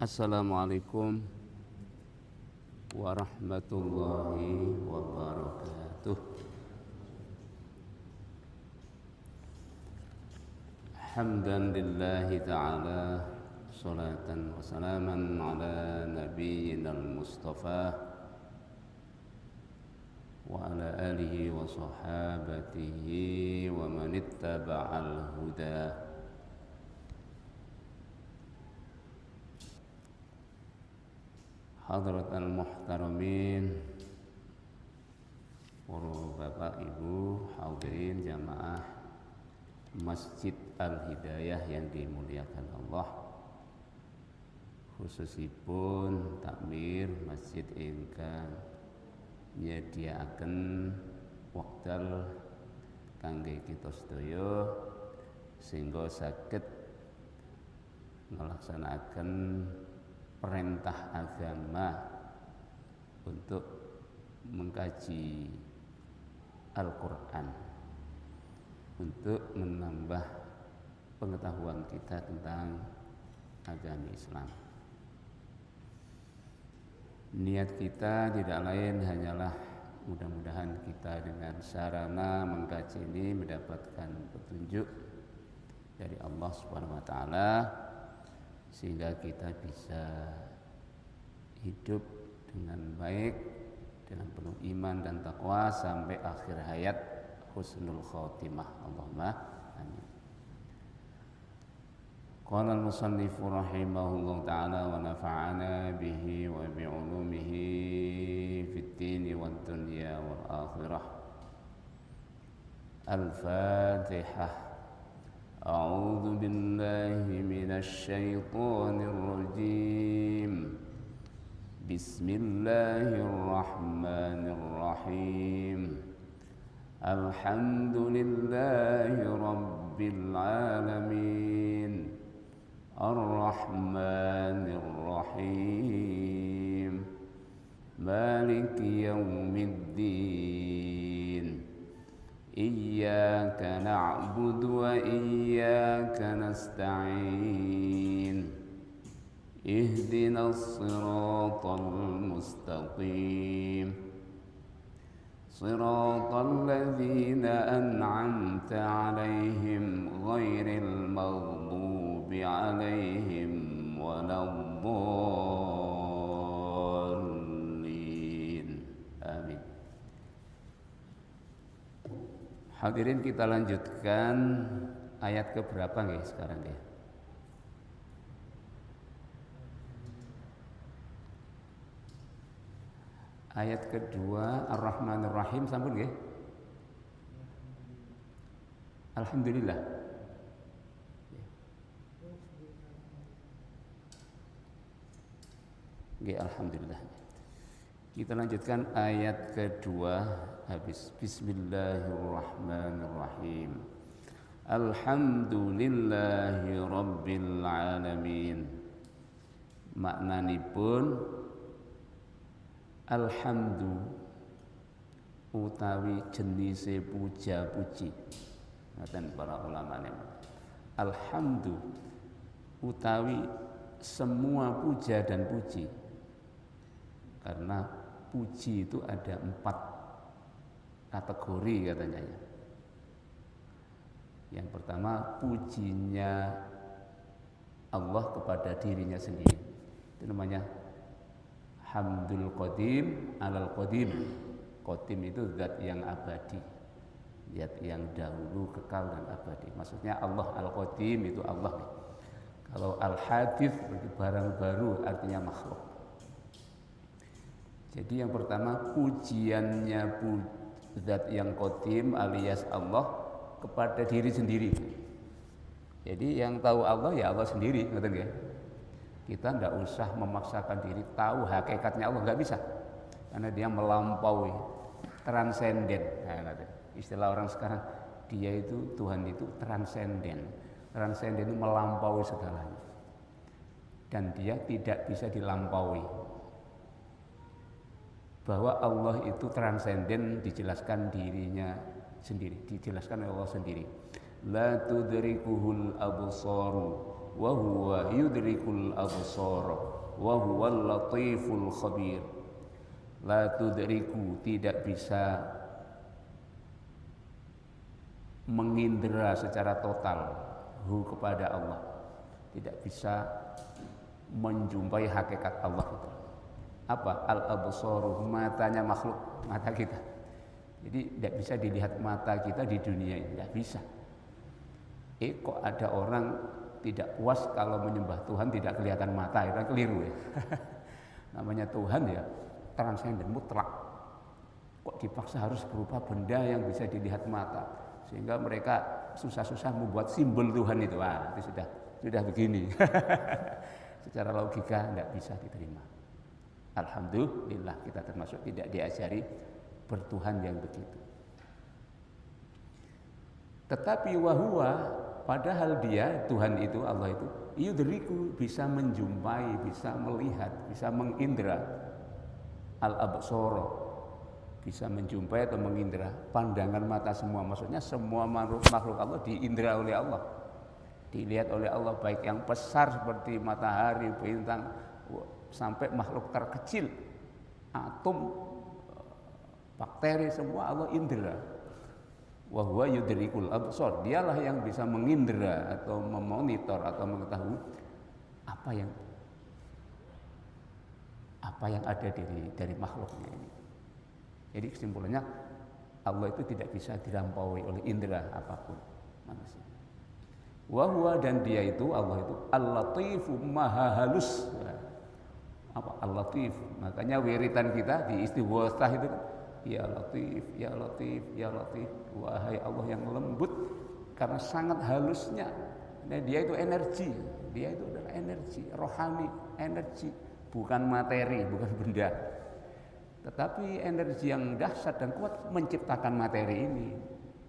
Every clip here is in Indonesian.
Assalamualaikum warahmatullahi wabarakatuh. Hamdan lillahi ta'ala, salatan wa salaman ala nabiyyinal mustafa wa ala alihi wa sahabatihi wa man ittaba'al huda. Hadrat al-muhtaramin, para bapak ibu hadirin jamaah Masjid Al-Hidayah yang dimuliakan Allah, khususipun takmir masjid ingkang nyediaaken wekdal kangge kita sedaya sehingga saged melaksanakan perintah agama untuk mengkaji Al-Quran, untuk menambah pengetahuan kita tentang agama Islam. Niat kita tidak lain hanyalah mudah-mudahan kita dengan sarana mengkaji ini mendapatkan petunjuk dari Allah Subhanahu wa taala, sehingga kita bisa hidup dengan baik, dengan penuh iman dan takwa sampai akhir hayat, husnul khotimah. Allahumma amin. Qala al-musannif rahimahullah ta'ala wa nafa'ana bihi wa bi'ulumihi fid din wad dunya wal akhirah. Al-Fatihah. أعوذ بالله من الشيطان الرجيم. بسم الله الرحمن الرحيم. الحمد لله رب العالمين. الرحمن الرحيم. مالك يوم الدين. إياك نعبد وإياك نستعين. اهدنا الصراط المستقيم. صراط الذين أنعمت عليهم غير المغضوب عليهم ولا الضالين. آمين. Hadirin, kita lanjutkan ayat keberapa nggih sekarang nggih? Ayat kedua, Ar-Rahmanir Rahim sampun nggih? Alhamdulillah. Nggih, alhamdulillah. Kita lanjutkan ayat kedua habis. Bismillahirrahmanirrahim. Alhamdulillahi rabbil alamin. Maknanipun alhamdu utawi jenise puja-puji. Ngaten para ulama niku. Alhamdu utawi semua puja dan puji. Karena puji itu ada 4 kategori katanya ya. Yang pertama, pujinya Allah kepada dirinya sendiri. Itu namanya Hamdul Qadim alal Qadim. Qadim itu zat yang abadi, zat yang dahulu, kekal dan abadi. Maksudnya Allah Al-Qadim itu Allah. Kalau Al-Hadith berarti barang baru, artinya makhluk. Jadi yang pertama, pujiannya zat yang qadim alias Allah kepada diri sendiri. Jadi yang tahu Allah ya Allah sendiri, ngerti nggih? Kita tidak usah memaksakan diri tahu hakikatnya Allah, nggak bisa, karena dia melampaui, transenden. Nah, istilah orang sekarang, dia itu Tuhan itu transenden. Transenden itu melampaui segalanya, dan dia tidak bisa dilampaui. Bahwa Allah itu transenden dijelaskan dirinya sendiri, dijelaskan oleh Allah sendiri. La tudrikuhul absaru wa huwa yudrikul absar wa huwal latiful khabir. La tudriku, tidak bisa mengindra secara total hu kepada Allah, tidak bisa menjumpai hakikat Allah itu. Apa? Al-absaru, matanya makhluk, mata kita. Jadi tidak bisa dilihat mata kita di dunia ini, tidak bisa. Kok ada orang tidak puas kalau menyembah Tuhan tidak kelihatan mata, itu kan keliru ya. Namanya Tuhan ya transenden mutlak. Kok dipaksa harus berupa benda yang bisa dilihat mata, sehingga mereka susah-susah membuat simbol Tuhan itu. Wah, itu sudah begini. Secara logika tidak bisa diterima. Alhamdulillah kita termasuk tidak diajari bertuhan yang begitu. Tetapi wahwa, padahal dia, Tuhan itu, Allah itu, yudriku, bisa menjumpai, bisa melihat, bisa mengindra al-absara, bisa menjumpai atau mengindra pandangan mata semua. Maksudnya semua makhluk Allah diindra oleh Allah, dilihat oleh Allah, baik yang besar seperti matahari, bintang, sampai makhluk terkecil, atom, bakteri, semua Allah indra. Wa huwa yudrikul absar, dialah yang bisa mengindra atau memonitor atau mengetahui apa yang ada dari makhluknya ini. Jadi kesimpulannya, Allah itu tidak bisa dilampaui oleh indera apapun manusia. Wa huwa, dan dia itu, Allah itu al-latifu, maha halus. Apa al-latif? Makanya wiritan kita di istighosah itu kan, ya latif, ya latif, ya latif. Wahai Allah yang lembut, karena sangat halusnya. Nah, dia itu energi, dia itu adalah energi rohani, energi, bukan materi, bukan benda. Tetapi energi yang dahsyat dan kuat menciptakan materi ini.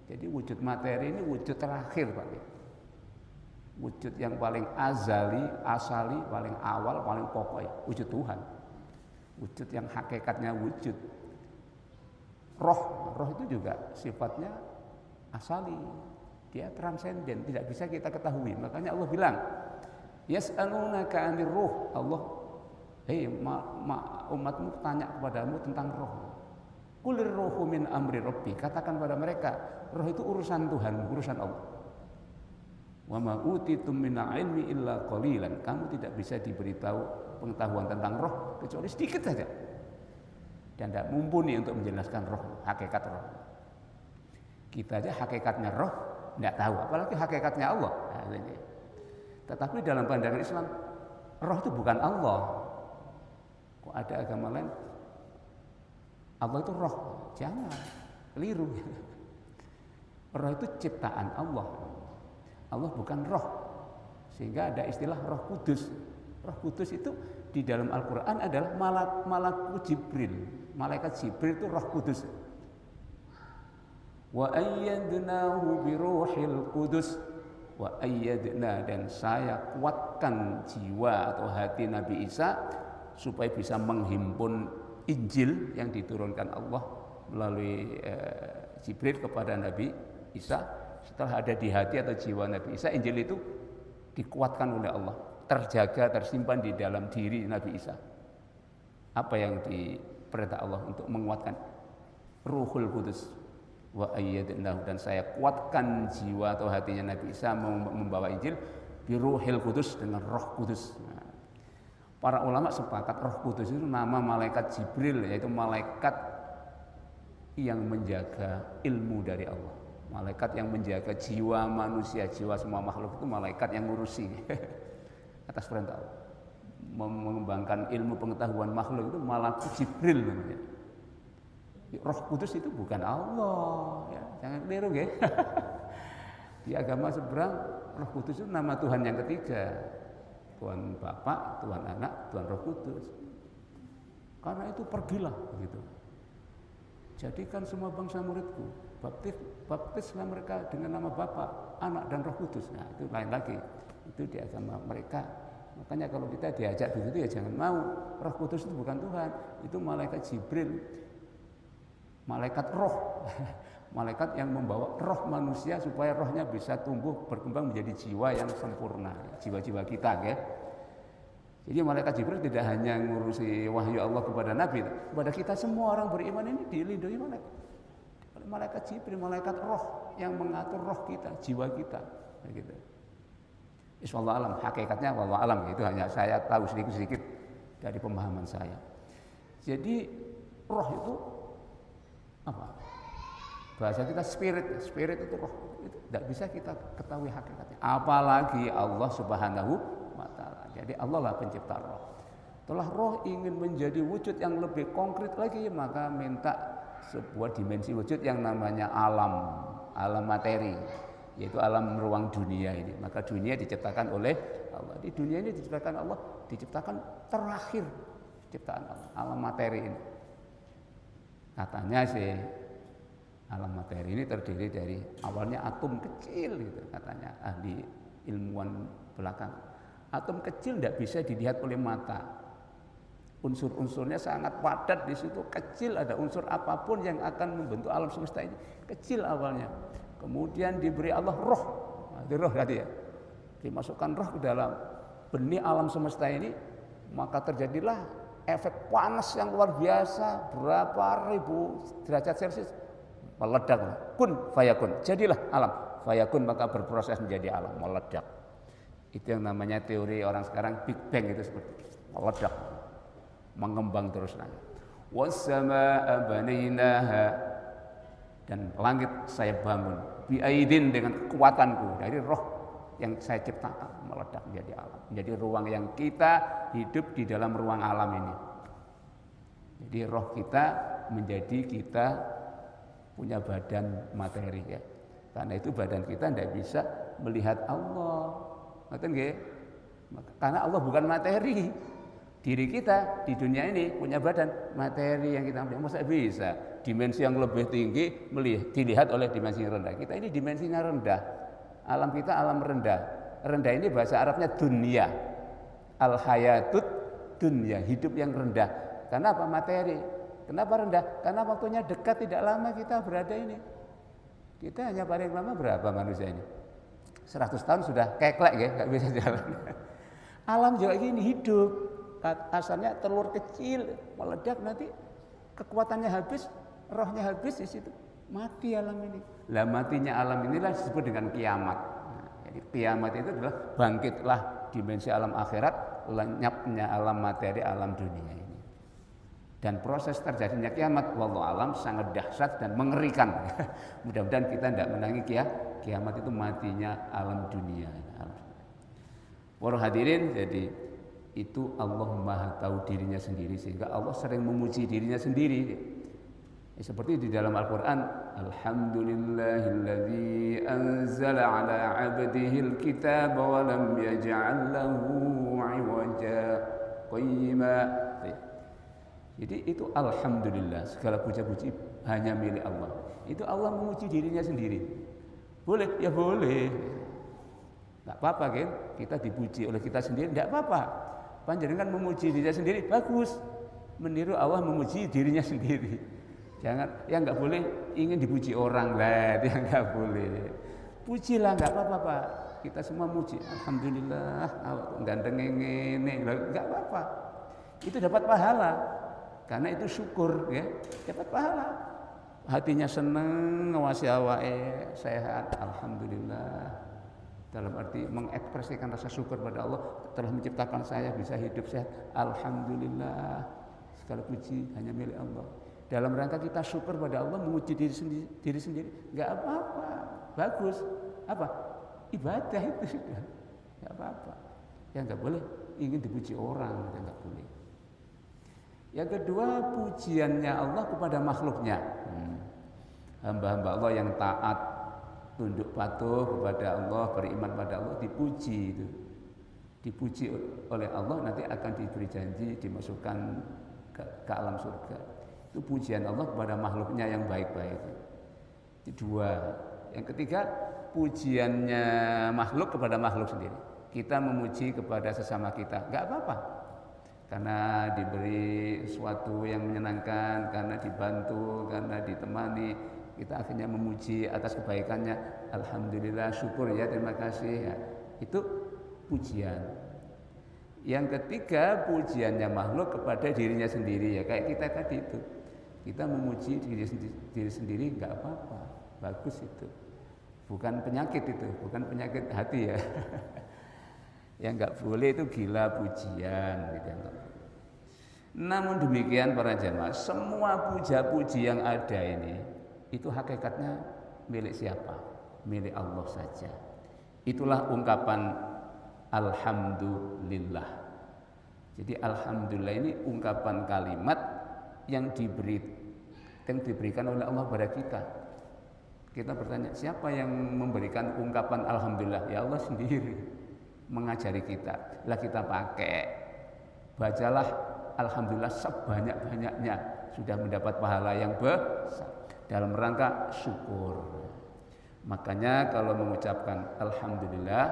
Jadi wujud materi ini wujud terakhir, Pak. Wujud yang paling azali, asali, paling awal, paling pokok, wujud Tuhan. Wujud yang hakikatnya wujud. Roh itu juga sifatnya asali, dia transenden, tidak bisa kita ketahui. Makanya Allah bilang, yas'alunaka 'anir ruh. Allah, umatmu tanya kepadamu tentang roh. Qulir ruhu min amri rabbi. Katakan pada mereka, roh itu urusan Tuhan, urusan Allah. Wa ma utitum minal ilmi illa qalilan. Kamu tidak bisa diberitahu pengetahuan tentang roh kecuali sedikit saja. Dan tidak mumpuni untuk menjelaskan roh, hakikat roh. Kita aja hakikatnya roh tidak tahu, apalagi hakikatnya Allah. Nah, tetapi dalam pandangan Islam, roh itu bukan Allah. Kok ada agama lain Allah itu roh? Jangan, keliru. Roh itu ciptaan Allah. Allah bukan roh. Sehingga ada istilah Roh Kudus. Roh Kudus itu di dalam Al-Quran adalah malaikat Jibril. Malaikat Jibril itu Roh Kudus. Wa ayyadnahu biruhil qudus. Wa ayyadna, dan saya kuatkan jiwa atau hati Nabi Isa supaya bisa menghimpun Injil yang diturunkan Allah melalui Jibril kepada Nabi Isa. Setelah ada di hati atau jiwa Nabi Isa, Injil itu dikuatkan oleh Allah, terjaga, tersimpan di dalam diri Nabi Isa. Apa yang diperintah Allah untuk menguatkan? Ruhul Kudus. Wa ayyadnahu, dan saya kuatkan jiwa atau hatinya Nabi Isa membawa Injil biruhil Kudus, dengan Roh Kudus. Nah, para ulama sepakat Roh Kudus itu nama malaikat Jibril, yaitu malaikat yang menjaga ilmu dari Allah. Malaikat yang menjaga jiwa manusia, jiwa semua makhluk itu malaikat yang ngurusi atas perintah Allah. Mengembangkan ilmu pengetahuan makhluk itu malaikat Jibril namanya. Roh Kudus itu bukan Allah, ya, jangan keliru ya. Di agama seberang, Roh Kudus itu nama Tuhan yang ketiga. Tuhan Bapa, Tuhan Anak, Tuhan Roh Kudus. Karena itu pergilah begitu. Jadikan semua bangsa muridku, baptislah mereka dengan nama Bapa, Anak, dan Roh Kudus. Nah, itu lain lagi. Itu di agama mereka. Makanya kalau kita diajak begitu ya jangan mau. Roh Kudus itu bukan Tuhan, itu malaikat Jibril. Malaikat roh, malaikat yang membawa roh manusia supaya rohnya bisa tumbuh berkembang menjadi jiwa yang sempurna, jiwa-jiwa kita ya. Jadi malaikat Jibril tidak hanya ngurusi wahyu Allah kepada Nabi, kepada kita semua orang beriman ini dilindungi malaikat Jibril, malaikat roh yang mengatur roh kita, jiwa kita gitu. Wallahu alam, hakikatnya wallahu alam, itu hanya saya tahu sedikit-sedikit dari pemahaman saya. Jadi roh itu apa? Bahasa kita spirit itu roh, itu tidak bisa kita ketahui hakikatnya. Apalagi Allah Subhanahu wa taala. Jadi Allah lah pencipta roh. Setelah roh ingin menjadi wujud yang lebih konkret lagi, maka minta sebuah dimensi wujud yang namanya alam materi, yaitu alam ruang dunia ini. Maka dunia diciptakan oleh Allah. Di dunia ini diciptakan Allah, diciptakan terakhir ciptaan Allah, alam materi ini. Katanya sih alam materi ini terdiri dari awalnya atom kecil gitu, katanya ahli ilmuwan belakang. Atom kecil tidak bisa dilihat oleh mata. Unsur-unsurnya sangat padat di situ, kecil, ada unsur apapun yang akan membentuk alam semesta ini kecil awalnya. Kemudian diberi Allah roh, itu roh tadi ya, dimasukkan roh ke dalam benih alam semesta ini, maka terjadilah efek panas yang luar biasa, berapa ribu derajat Celcius, meledak, kun fayakun, jadilah alam, fayakun maka berproses menjadi alam, meledak. Itu yang namanya teori orang sekarang Big Bang, itu seperti meledak, mengembang terus nanti. Wassamaa'a banainaha, dan langit saya bangun biaidin dengan kekuatanku, dari roh yang saya ciptakan, meledak menjadi alam, menjadi ruang yang kita hidup di dalam ruang alam ini. Jadi roh kita menjadi kita punya badan materi ya. Karena itu badan kita tidak bisa melihat Allah. Ngerti nggih? Karena Allah bukan materi. Diri kita di dunia ini punya badan materi yang kita ambil. Masa bisa dimensi yang lebih tinggi dilihat oleh dimensi yang rendah? Kita ini dimensinya rendah. Alam kita alam rendah. Rendah ini bahasa Arabnya dunia. Al-hayatut dunia, hidup yang rendah. Karena apa? Materi. Kenapa rendah? Karena waktunya dekat, tidak lama kita berada ini. Kita hanya paling lama berapa manusia ini? 100 tahun sudah keklek ya, nggak bisa jalan. Alam juga gini, hidup. Asalnya telur kecil, meledak nanti kekuatannya habis, rohnya habis di situ. Mati alam ini. Lah matinya alam inilah disebut dengan kiamat. Nah, jadi kiamat itu adalah bangkitlah dimensi alam akhirat, lenyapnya alam materi, alam dunia ini. Dan proses terjadinya kiamat, wallahu alam, sangat dahsyat dan mengerikan. Mudah-mudahan kita tidak menangi kiamat itu matinya alam dunia. Para hadirin, jadi itu Allah Maha tahu dirinya sendiri, sehingga Allah sering memuji dirinya sendiri. Seperti di dalam Al-Quran, Alhamdulillahilladzi anzala ala abdihil kitab wa lam yaj'al lahu 'iwaja qayyima. Jadi itu Alhamdulillah, segala puja-puji hanya milik Allah. Itu Allah memuji dirinya sendiri. Boleh? Ya boleh. Enggak apa-apa kan? Kita dipuji oleh kita sendiri, enggak apa-apa. Panjenengan memuji dirinya sendiri, bagus. Meniru Allah memuji dirinya sendiri. Jangan, ya enggak boleh ingin dipuji orang lah, dia enggak boleh. Pujilah, enggak apa-apa Pak. Kita semua muji, Alhamdulillah, ganteng ngene, enggak apa-apa. Itu dapat pahala. Karena itu syukur ya, dapat pahala. Hatinya seneng, ngawasi awake sehat, Alhamdulillah. Dalam arti mengekspresikan rasa syukur pada Allah telah menciptakan saya bisa hidup sehat, Alhamdulillah. Segala puji hanya milik Allah. Dalam rangka kita syukur pada Allah, memuji diri sendiri, nggak apa-apa, bagus. Apa? Ibadah itu sudah, nggak apa-apa. Ya nggak boleh ingin dipuji orang, nggak boleh. Yang kedua, pujiannya Allah kepada makhluknya. Hamba-hamba Allah yang taat, tunduk patuh kepada Allah, beriman pada Allah, dipuji itu. Dipuji oleh Allah, nanti akan diberi janji dimasukkan ke alam surga. Itu pujian Allah kepada makhluknya yang baik-baik. Itu dua. Yang ketiga, pujiannya makhluk kepada makhluk sendiri. Kita memuji kepada sesama kita, enggak apa-apa. Karena diberi sesuatu yang menyenangkan, karena dibantu, karena ditemani, kita akhirnya memuji atas kebaikannya, alhamdulillah, syukur ya, terima kasih ya. Itu pujian. Yang ketiga, pujiannya makhluk kepada dirinya sendiri ya, kayak kita tadi itu. Kita memuji diri sendiri nggak apa-apa, bagus itu. Bukan penyakit itu, bukan penyakit hati ya. Yang nggak boleh itu gila pujian gitu. Namun demikian para jamaah, semua puja-puji yang ada ini itu hakikatnya milik siapa? Milik Allah saja. Itulah ungkapan alhamdulillah. Jadi alhamdulillah ini ungkapan kalimat yang diberikan oleh Allah kepada kita. Kita bertanya, siapa yang memberikan ungkapan alhamdulillah? Ya Allah sendiri mengajari kita. Lah kita pakai. Bacalah alhamdulillah sebanyak-banyaknya, sudah mendapat pahala yang besar dalam rangka syukur. Makanya kalau mengucapkan alhamdulillah,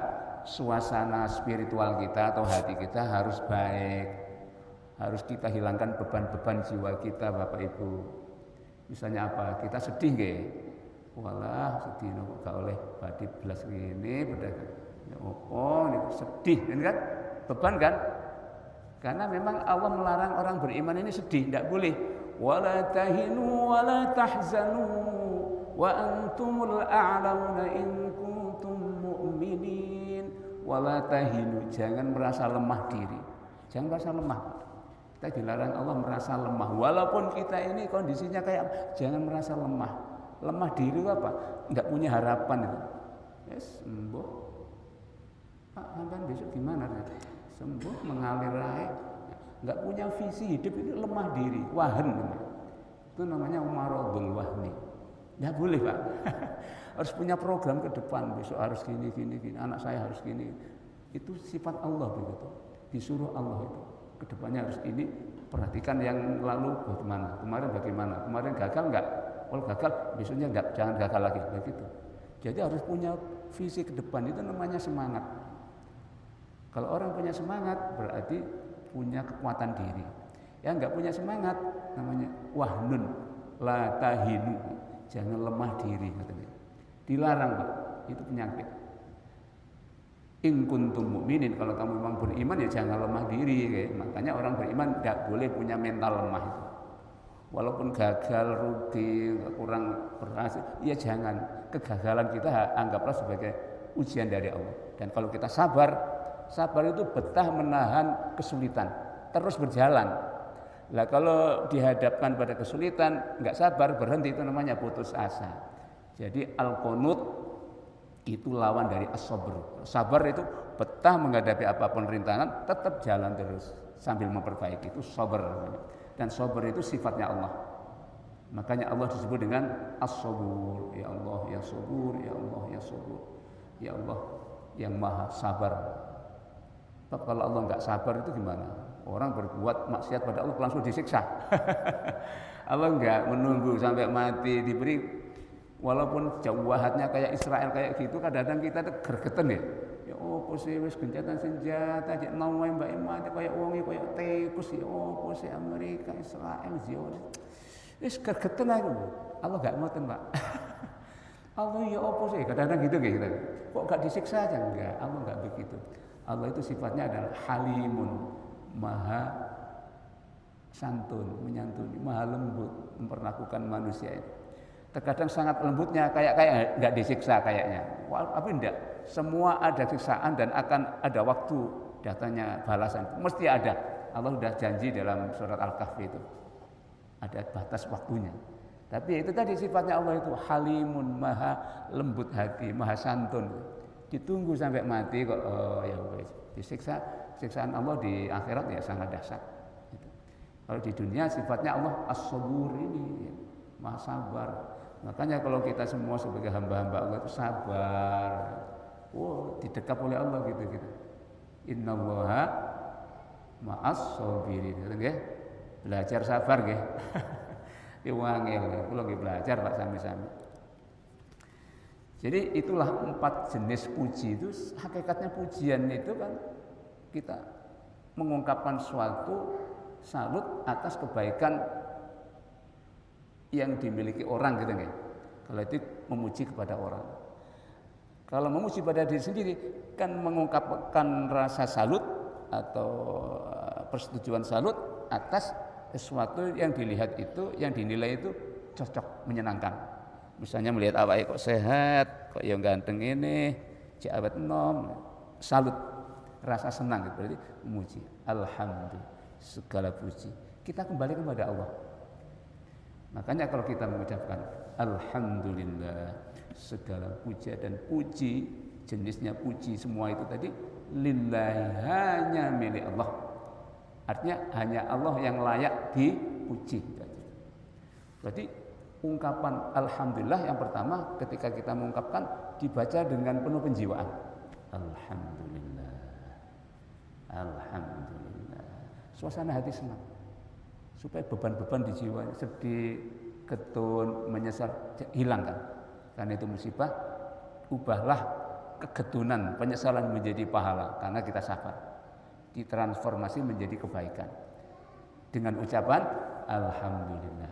suasana spiritual kita atau hati kita harus baik. Harus kita hilangkan beban-beban jiwa kita, Bapak Ibu. Misalnya apa? Kita sedih nggih. Walah sedih gak oleh badi belas ngene pedagang. Ya opo niku sedih kan? Beban kan? Karena memang Allah melarang orang beriman ini sedih, tidak boleh. Wala tahinu wala tahzanu wa antumul a'launa in kuntum mu'minin. Wala tahinu, jangan merasa lemah diri. Jangan merasa lemah. Kita dilarang Allah merasa lemah. Walaupun kita ini kondisinya kayak, jangan merasa lemah. Lemah diri itu apa? Enggak punya harapan itu. Yes, sembuh. Pak, sampean besok gimana? Sembuh mengalir air, nggak punya visi hidup, ini lemah diri, wahan namanya. Itu namanya maradul wahmi. Nggak boleh Pak. Harus punya program ke depan, besok harus gini, anak saya harus gini. Itu sifat Allah begitu. Disuruh Allah itu. Kedepannya harus ini, perhatikan yang lalu bagaimana, kemarin gagal nggak? Kalau gagal, besoknya nggak, jangan gagal lagi, begitu. Jadi harus punya visi ke depan, itu namanya semangat. Kalau orang punya semangat berarti punya kekuatan diri. Yang enggak punya semangat namanya wahnun la tahinu, jangan lemah diri katanya. Dilarang Pak, itu penyakit. In kuntum mu'minin, kalau kamu memang beriman ya jangan lemah diri kayak. Makanya orang beriman enggak boleh punya mental lemah itu. Walaupun gagal, rugi, kurang berhasil, ya jangan. Kegagalan kita anggaplah sebagai ujian dari Allah. Dan kalau kita sabar itu betah menahan kesulitan, terus berjalan. Lah kalau dihadapkan pada kesulitan, enggak sabar, berhenti, itu namanya putus asa. Jadi al-qunut itu lawan dari as-sabr. Sabar itu betah menghadapi apapun rintangan, tetap jalan terus sambil memperbaiki, itu sabar. Dan sabar itu sifatnya Allah. Makanya Allah disebut dengan as-sabur. Ya Allah, ya sabur, ya Allah, ya sabur. Ya Allah yang maha sabar. Kalau Allah nggak sabar itu gimana? Orang berbuat maksiat pada Allah langsung disiksa. Allah nggak menunggu sampai mati diberi. Walaupun jawahatnya kayak Israel kayak gitu, kadang-kadang kita tuh gergeten ya. Ya opo sih wis gencatan senjata, cek nawae mbak mati kayak wonge kayak tikus ya opo sih Amerika, Israel, Zionis. Wis gergeten aku. Allah nggak ngoten Pak. Allah ya opo sih? Kadang-kadang gitu kita. Kok nggak disiksa aja? Enggak, Allah nggak begitu. Allah itu sifatnya adalah halimun, maha santun, menyantuni, maha lembut memperlakukan manusia. Terkadang sangat lembutnya kayak nggak disiksa kayaknya. Tapi enggak, semua ada siksaan dan akan ada waktu datanya balasan. Mesti ada. Allah sudah janji dalam surat Al-Kahfi itu. Ada batas waktunya. Tapi itu tadi sifatnya Allah itu halimun, maha lembut hati, maha santun. Ditunggu sampai mati kok ya wes. Disiksa, siksaan Allah di akhirat ya sangat dahsyat. Gitu. Kalau di dunia sifatnya Allah as-sabur ini, ya, maha sabar. Makanya kalau kita semua sebagai hamba-hamba Allah itu sabar. Didekap oleh Allah gitu. Innallaha ma'as sabirin. Gitu, belajar sabar nggih. Ki wangel, kula nggih belajar Pak sami-sami. Jadi itulah 4 jenis puji itu, hakikatnya pujian itu kan kita mengungkapkan suatu salut atas kebaikan yang dimiliki orang gitu nggih. Kalau itu memuji kepada orang. Kalau memuji pada diri sendiri kan mengungkapkan rasa salut atau persetujuan salut atas sesuatu yang dilihat itu, yang dinilai itu cocok, menyenangkan. Misalnya melihat awake kok sehat, kok yang ganteng ini, cek awet enom, salut, rasa senang gitu. Berarti memuji. Alhamdulillah, segala puji kita kembali kepada Allah. Makanya kalau kita mengucapkan alhamdulillah, segala puja dan puji, jenisnya puji semua itu tadi lillahi, hanya milik Allah. Artinya hanya Allah yang layak dipuji. Berarti ungkapan alhamdulillah yang pertama ketika kita mengungkapkan dibaca dengan penuh penjiwaan. Alhamdulillah. Alhamdulillah. Suasana hati senang. Supaya beban-beban di jiwa, sedih, getun, menyesal hilangkan. Karena itu musibah, ubahlah kegetunan, penyesalan menjadi pahala karena kita sabar. Ditransformasi menjadi kebaikan dengan ucapan alhamdulillah.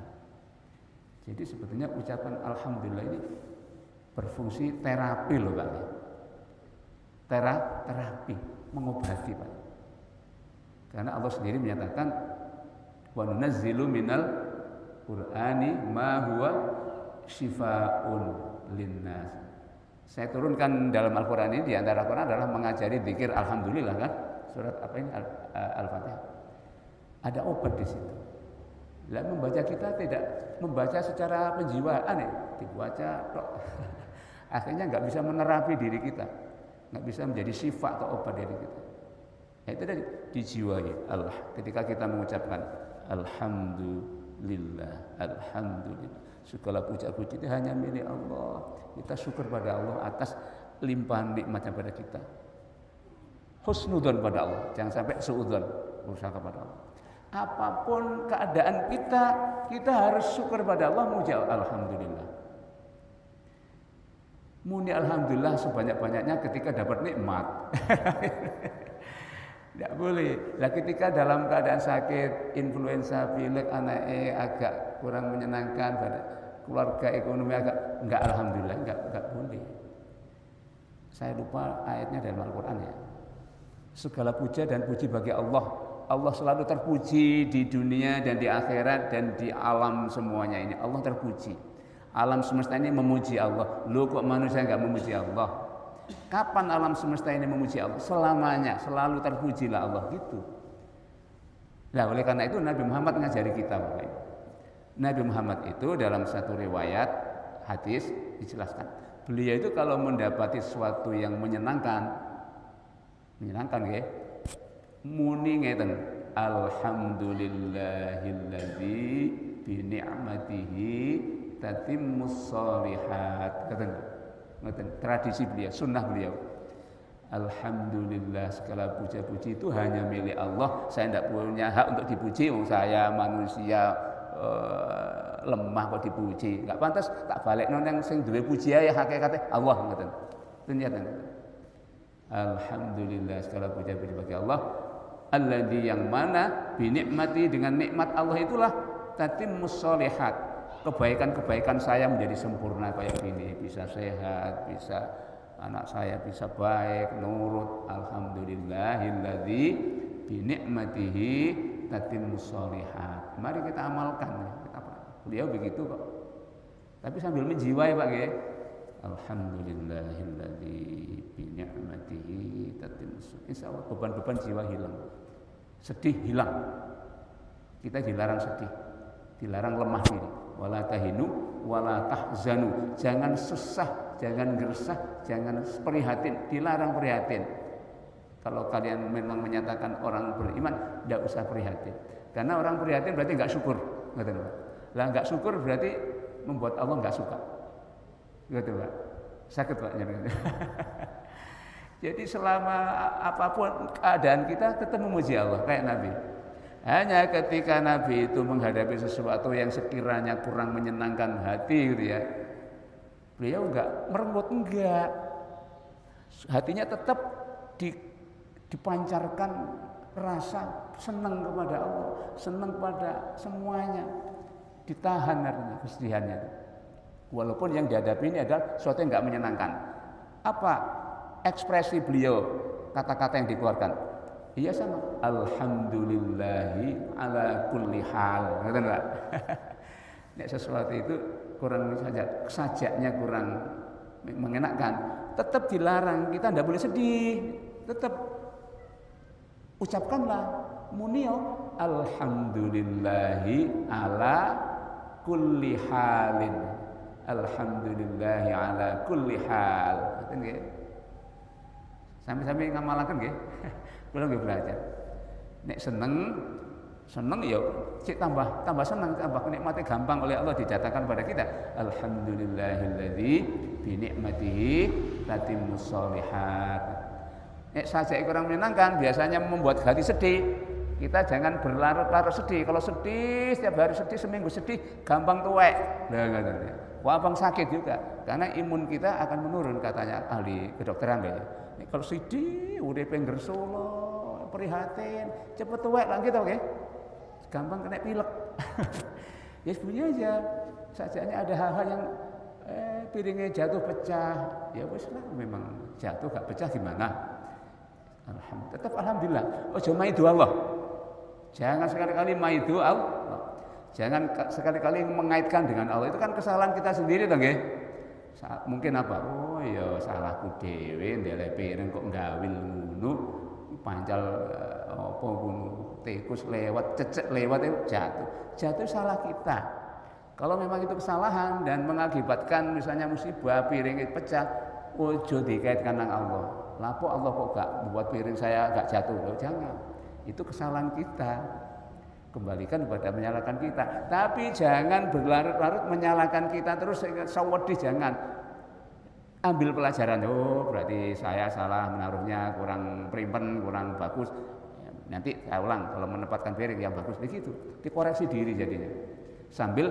Jadi sebetulnya ucapan alhamdulillah ini berfungsi terapi loh Pak. Terapi, mengobati Pak. Karena Allah sendiri menyatakan wa nunazzilu minal Qur'ani ma huwa syifaa'un linnas. Saya turunkan dalam Al-Qur'an ini, di antara Al-Qur'an adalah mengajari zikir alhamdulillah kan? Surat apa ini? Al-Fatihah. Ada obat di situ. Lah membaca kita tidak membaca secara penjiwaan ya, dibaca tok. Akhirnya nggak bisa menerapi diri kita, nggak bisa menjadi sifat atau obat dari kita. Ya, itu dari dijiwai Allah. Ketika kita mengucapkan alhamdulillah, alhamdulillah, segala puja-puji itu hanya milik Allah. Kita syukur pada Allah atas limpahan nikmatnya pada kita. Husnudzon pada Allah, jangan sampai suudzon, berusaha kepada Allah. Apapun keadaan kita harus syukur pada Allah, muji alhamdulillah. Muni alhamdulillah sebanyak-banyaknya ketika dapat nikmat. Tidak boleh. Lah ketika dalam keadaan sakit, influensa, pilek, anaknya agak kurang menyenangkan, pada keluarga ekonomi agak enggak alhamdulillah, enggak boleh. Saya lupa ayatnya dalam Al-Qur'an ya. Segala puja dan puji bagi Allah. Allah selalu terpuji di dunia dan di akhirat dan di alam semuanya ini. Allah terpuji. Alam semesta ini memuji Allah. Lu kok manusia enggak memuji Allah? Kapan alam semesta ini memuji Allah? Selamanya, selalu terpujilah Allah gitu. Nah, oleh karena itu Nabi Muhammad ngajari kita Bapak Ibu. Nabi Muhammad itu dalam satu riwayat hadis dijelaskan. Beliau itu kalau mendapati sesuatu yang menyenangkan ya, muni ngeten, alhamdulillahilladzi bi ni'matihi tatimmus shalihat. Ngeten, tradisi beliau, sunnah beliau. Alhamdulillah, segala puja-puji itu hanya milik Allah. Saya tidak punya hak untuk dipuji. Saya manusia lemah kok dipuji. Enggak pantas tak balik nang sing duwe puji ya hakikate Allah ngoten. Ternyata alhamdulillah, segala puja-puji bagi Allah. Alladzi, yang mana bi nikmati, dengan nikmat Allah itulah tatimmus shalihat. Kebaikan-kebaikan saya menjadi sempurna kayak gini, bisa sehat, bisa anak saya bisa baik, nurut. Alhamdulillahilladzi bi ni'matihi tatimmus shalihat. Mari kita amalkan. Beliau begitu kok. Tapi sambil menjiwai Pak nggih. Alhamdulillahilladzi bi ni'matihi tatimmus shalihat. Insyaallah beban-beban jiwa hilang. Sedih hilang. Kita dilarang sedih, dilarang lemah diri. Wala tahinu wala tahzanu. Jangan susah, jangan gersah, jangan prihatin, dilarang prihatin. Kalau kalian memang menyatakan orang beriman, tidak usah prihatin. Karena orang prihatin berarti enggak syukur, gitu Pak. Lah enggak syukur berarti membuat Allah enggak suka. Gitu Pak. Sakit Pak. Jadi selama apapun keadaan kita tetap memuji Allah kayak Nabi. Hanya ketika Nabi itu menghadapi sesuatu yang sekiranya kurang menyenangkan hati gitu ya, beliau enggak merenggut, enggak. Hatinya tetap dipancarkan rasa senang kepada Allah, senang pada semuanya. Ditahan artinya kesedihannya. Walaupun yang dihadapi ini adalah sesuatu yang enggak menyenangkan. Apa ekspresi beliau, kata-kata yang dikeluarkan? Iya sama. Alhamdulillahi ala kulli hal. Ngerti enggak? Nek sesuatu itu kurang saja, sajaknya kurang mengenakkan, tetap dilarang. Kita tidak boleh sedih. Tetap ucapkanlah munio alhamdulillahi ala kulli halin. Alhamdulillahi ala kulli hal. Sampai-sampai ngamalaken nggih. Kula nggih belajar. Nek seneng ya cek tambah senang, tambah nikmati gampang oleh Allah didatangkan pada kita. Alhamdulillahilladzi bi ni'matihi tatimmus sholihat. Nek saja kurang menyenangkan biasanya membuat hati sedih. Kita jangan berlarut-larut sedih. Kalau sedih setiap hari sedih, seminggu sedih, gampang tuwek. Nah, katanya. Gampang sakit juga karena imun kita akan menurun katanya ahli kedokteran ya. Kalau sedih, uripe ngersolo, prihatin, cepet tuwek lah gitu oke. Gampang kena pilek. Ya sebenarnya aja sajanya ada hal-hal yang piringnya jatuh pecah. Ya wis lah memang jatuh gak pecah gimana? Alhamdulillah. Tetap alhamdulillah. Ojo maidu Allah. Jangan sekali-kali maidu Allah. Jangan sekali-kali mengaitkan dengan Allah. Itu kan kesalahan kita sendiri toh nggih. Mungkin apa? Oh ya salahku dhewe ndelek piring kok gawil ngono. Pancal apa ngono. Tikus lewat, cecek lewat itu jatuh. Jatuh salah kita. Kalau memang itu kesalahan dan mengakibatkan misalnya musibah piring pecah, ojo dikaitkan dengan Allah. Lapo Allah kok gak buat piring saya gak jatuh? Loh, jangan. Itu kesalahan kita. Kembalikan kepada menyalahkan kita. Tapi jangan berlarut-larut menyalahkan kita terus sawedi, jangan. Ambil pelajaran. Oh, berarti saya salah menaruhnya kurang primpen, kurang bagus. Nanti saya ulang kalau menempatkan piring yang bagus begitu. Dikoreksi diri jadinya. Sambil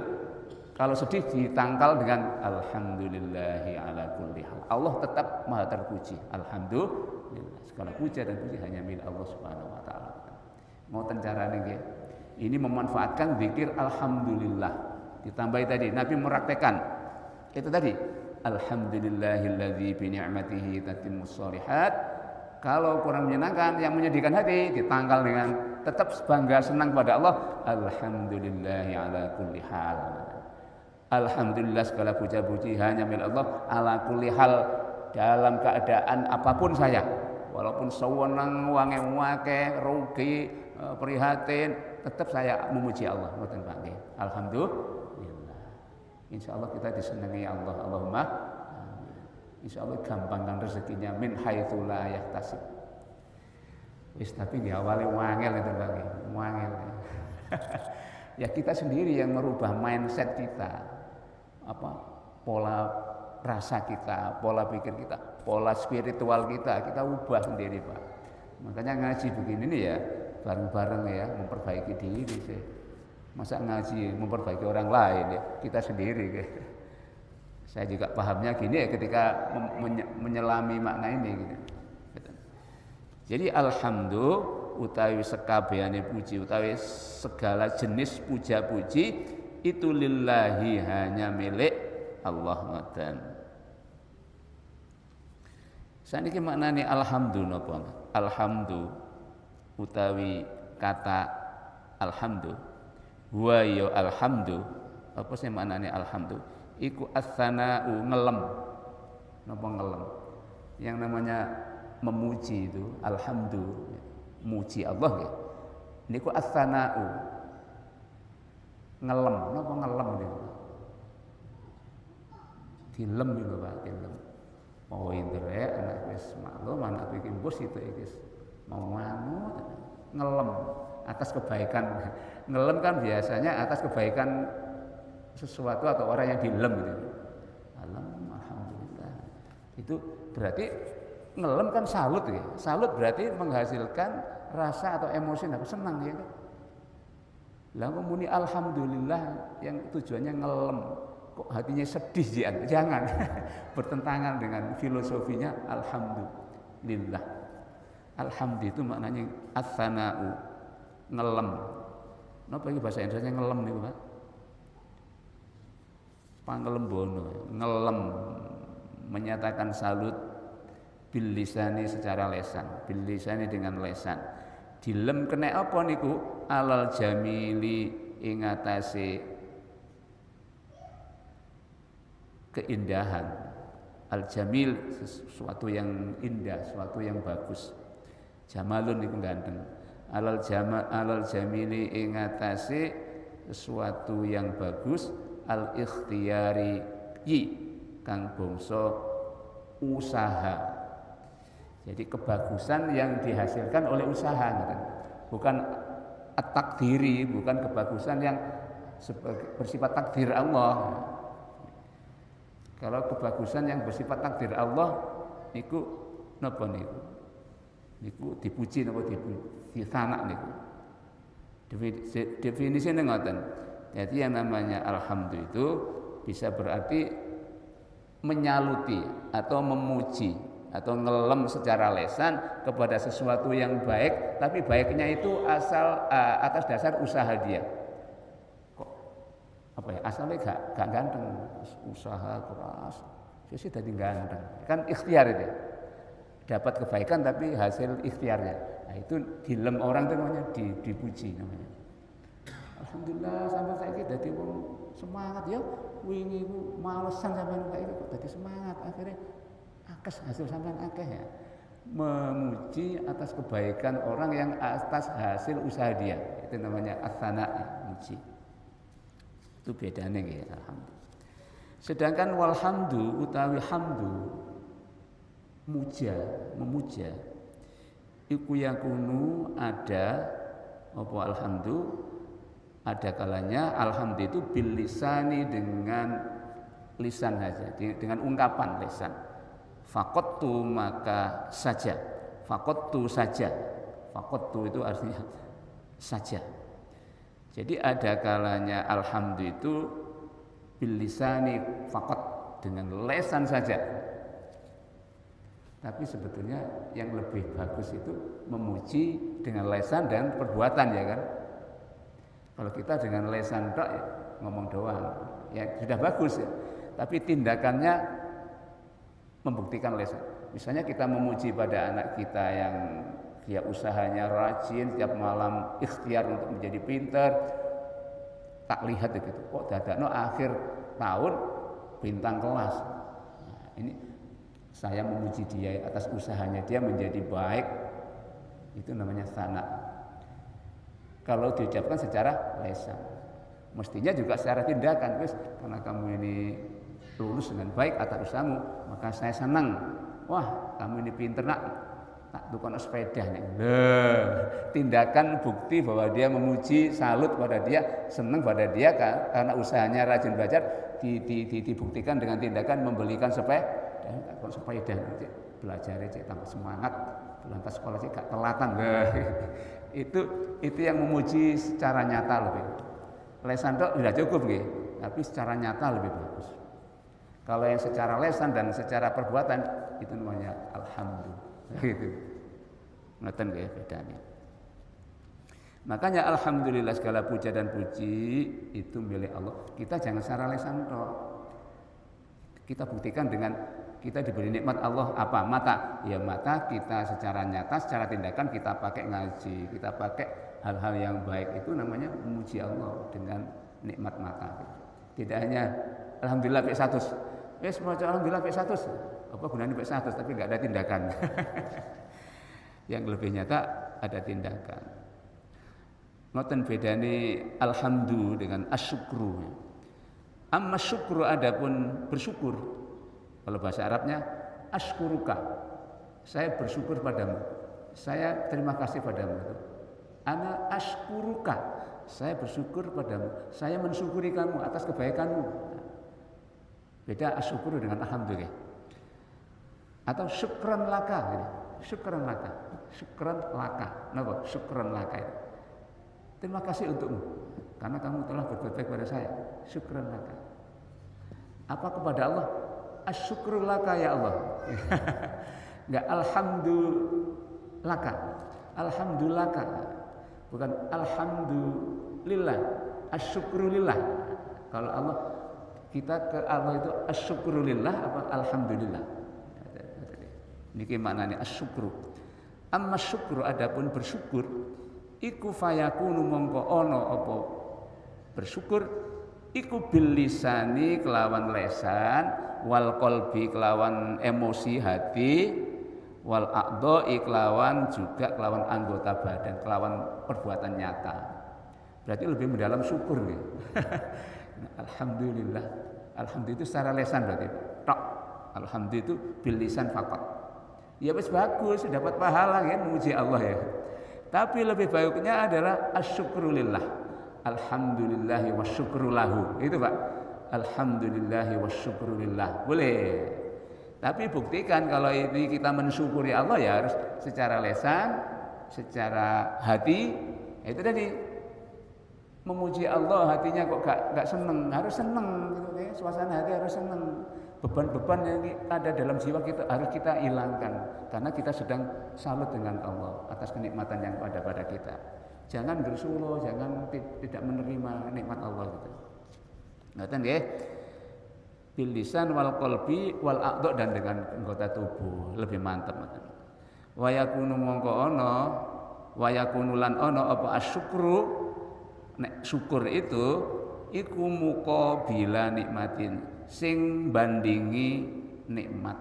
kalau sedih ditangkal dengan alhamdulillahi ala kulli hal. Allah tetap maha terpuji. Alhamdulillah. Segala puja dan puji hanya milik Allah Subhanahu wa taala. Mau carane nggih. Ini memanfaatkan zikir alhamdulillah. Ditambahi tadi Nabi meraktekan itu tadi alhamdulillahilladzi bi ni'matihi tatimmus sholihat. Kalau kurang menyenangkan, yang menyedihkan hati ditangkal dengan tetap bangga senang pada Allah. Alhamdulillahi ala kulli hal. Alhamdulillah segala puja-puji hanya milik Allah ala kulli hal, dalam keadaan apapun saya. Walaupun sewenang, wange wake, rugi, prihatin, tetap saya memuji Allah. Ngoten Pak nggih. Alhamdulillah. Insyaallah kita disenangi Allah. Allahumma insyaallah gampangkan rezekinya min haitsu la yahtasib. Wis tapi nggih awale wangel itu Pak nggih. Wangel. Ya kita sendiri yang merubah mindset kita. Apa? Pola rasa kita, pola pikir kita, pola spiritual kita ubah sendiri Pak. Makanya ngaji begini nih ya bareng-bareng ya memperbaiki diri sih. Masa ngaji memperbaiki orang lain ya, kita sendiri gitu. Saya juga pahamnya gini ya ketika menyelami makna ini gitu. Jadi alhamdulillah utawi sekabehane puji utawi segala jenis puja-puji itu lillahi hanya milik Allah ngoten. Saniki maknane alhamdulillah napa? Alhamdulillah utawi kata alhamdulillah wa ya alhamdulillah apa sih maknane alhamdulillah? Iku as-sana'u ngelem. Napa ngelem? Yang namanya memuji itu alhamdulillah, muji Allah ya. Niku as-sana'u. Ngelem, napa ngelem niku? Dilem niku Pak, dilem. Mau indre anak wis maklum anak iki bos itu iki mau nganu ngelem atas kebaikan. Ngelem kan biasanya atas kebaikan sesuatu atau orang yang dilem gitu. Alhamdulillah. Itu berarti ngelem kan salut ya. Salut berarti menghasilkan rasa atau emosi aku senang ya kan. Lah muni alhamdulillah yang tujuannya ngelem kok hatinya sedih jangan. Bertentangan dengan filosofinya alhamdulillah. Alhamdulillah itu maknanya as-sana'u ngelem. Napa iki bahasa Indonesia ngelem niku Pak? Pangelembono, ngelem, menyatakan salut bil lisani secara lesan, bil lisani dengan lesan. Dilem kena apa niku? Alal jamili ing atase keindahan. Al jamil sesuatu yang indah, sesuatu yang bagus. Jamalun niku ganteng. Alal jamili ing atase sesuatu yang bagus. Al ikhtiyari kang bangsa usaha. Jadi kebagusan yang dihasilkan oleh usaha, bukan at-takdiri, bukan kebagusan yang bersifat takdir Allah. Kalau kebagusan yang bersifat takdir Allah niku napa niku? Niku dipuji napa disana niku. Definisine ngoten. Jadi yang namanya alhamdulillah itu bisa berarti menyaluti atau memuji atau ngelem secara lesan kepada sesuatu yang baik, tapi baiknya itu asal atas dasar usaha dia. Kok apa ya? Asalnya gak ganteng, usaha keras, sih jadi ganteng. Kan ikhtiar itu. Dapat kebaikan tapi hasil ikhtiarnya. Nah, itu dilem orang itu namanya dipuji namanya. Alhamdulillah sampai saiki dadi wong semangat ya. Wingi ku malesan sampean saiki kok dadi semangat. Akhirnya akeh hasil sampean akeh ya. Memuji atas kebaikan orang yang atas hasil usaha dia. Itu namanya as-sana, muji. Itu bedane nggih, alhamdulillah. Sedangkan walhamdu utawi hamdu memuja iku yakunu ada apa alhamdu ada kalanya alhamdulillah itu bil lisani dengan lisan saja, dengan ungkapan lisan. Faqattu maka saja. Faqattu saja. Faqattu itu artinya saja. Jadi ada kalanya alhamdulillah itu bil lisani faqat dengan lisan saja. Tapi sebetulnya yang lebih bagus itu memuji dengan lisan dan perbuatan ya kan. Kalau kita dengan lisan tok ya, ngomong doang, ya sudah bagus ya. Tapi tindakannya membuktikan lisan. Misalnya kita memuji pada anak kita yang dia usahanya rajin, tiap malam ikhtiar untuk menjadi pintar, tak lihat gitu. Kok dadakno akhir tahun bintang kelas. Nah, ini saya memuji dia atas usahanya dia menjadi baik. Itu namanya sana. Kalau diucapkan secara lisan, mestinya juga secara tindakan. Wis, karena kamu ini lulus dengan baik atas usahamu, maka saya senang. Wah, kamu ini pinter nak, tak tukang sepeda nih. Tindakan bukti bahwa dia memuji, salut pada dia, senang pada dia karena usahanya rajin belajar. Dibuktikan dengan tindakan membelikan sepeda. Kalau sepeda nanti belajar aja tambah semangat, berangkat sekolah sih gak telatan. Itu yang memuji secara nyata lebih. Lesan tok sudah cukup nggih, tapi secara nyata lebih bagus. Kalau yang secara lesan dan secara perbuatan itu namanya alhamdulillah. Gitu. Ngoten nggih bedanya. Makanya alhamdulillah segala puja dan puji itu milik Allah. Kita jangan secara lesan tok. Kita buktikan dengan kita diberi nikmat Allah apa? Mata. Ya mata kita secara nyata, secara tindakan kita pakai ngaji, kita pakai hal-hal yang baik itu namanya memuji Allah dengan nikmat mata. Tidak hanya alhamdulillah P100. Wis maca alhamdulillah P100. Apa gunanya P100 tapi enggak ada tindakan. Yang lebih nyata ada tindakan. Ngoten bedane alhamdulillah dengan asyukru. Amma syukru adapun bersyukur. Kalau bahasa Arabnya asykuruka. Saya bersyukur padamu. Saya terima kasih padamu. Ana asykuruka. Saya bersyukur padamu. Saya mensyukuri kamu atas kebaikanmu. Beda asyukur dengan alhamdulillah. Atau syukran laka. Syukran laka. Syukran laka. Napa? Syukran laka. Terima kasih untukmu karena kamu telah berbuat baik pada saya. Syukran laka. Apa kepada Allah? Asyukur laka ya Allah. Enggak alhamdulillah. Alhamdulillah. Bukan alhamdulillah. Asyukrulillah. Kalau Allah kita ke Allah itu asyukurulillah apa alhamdulillah. Niki maknane asyukru. Amma syukru adapun bersyukur iku fayakunu mongko ana apa bersyukur iku bil lisani kelawan lesan wal qalbi kelawan emosi hati wal a'dha'i kelawan juga kelawan anggota badan kelawan perbuatan nyata. Berarti lebih mendalam syukur nih. Alhamdulillah. Alhamdulillah itu secara lesan berarti. Tok. Alhamdulillah itu bil lisan faqat. Ya wis bagus, dapat pahala ya memuji Allah ya. Tapi lebih baiknya adalah asyukrulillah. Alhamdulillahi wasyukrulahu. Itu Pak. Alhamdulillahi wasyukrulillah. Boleh. Tapi buktikan kalau ini kita mensyukuri Allah ya harus secara lesan, secara hati. Itu tadi memuji Allah hatinya kok gak seneng, harus seneng gitu ya. Suasana hati harus seneng. Beban-beban yang ada dalam jiwa kita harus kita hilangkan karena kita sedang salut dengan Allah atas kenikmatan yang ada pada kita. Jangan gersulo, jangan tidak menerima nikmat Allah gitu. Ngaten nggih. Bil lisan wal qalbi wal a'dha dan dengan anggota tubuh lebih mantap ngoten. Wa yakunu mongko ana wa yakunu lan ana apa asyukru nek syukur itu iku muqabila nikmatin sing bandingi nikmat.